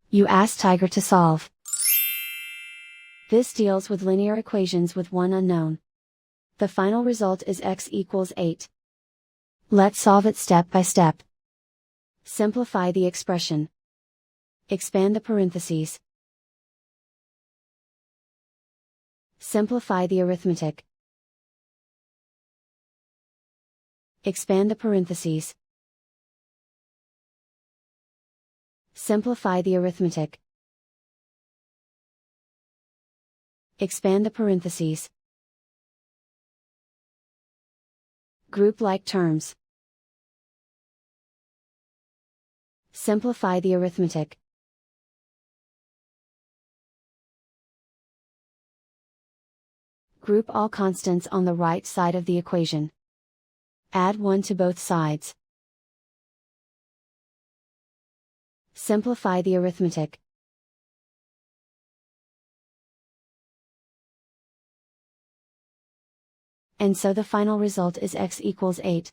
You ask Tiger to solve. This deals with linear equations with one unknown. The final result is x equals 8. Let's solve it step by step. Simplify the expression. Expand the parentheses. Simplify the arithmetic. Expand the parentheses. Simplify the arithmetic. Expand the parentheses. Group like terms. Simplify the arithmetic. Group all constants on the right side of the equation. Add 1 to both sides. Simplify the arithmetic. And so the final result is x equals 8.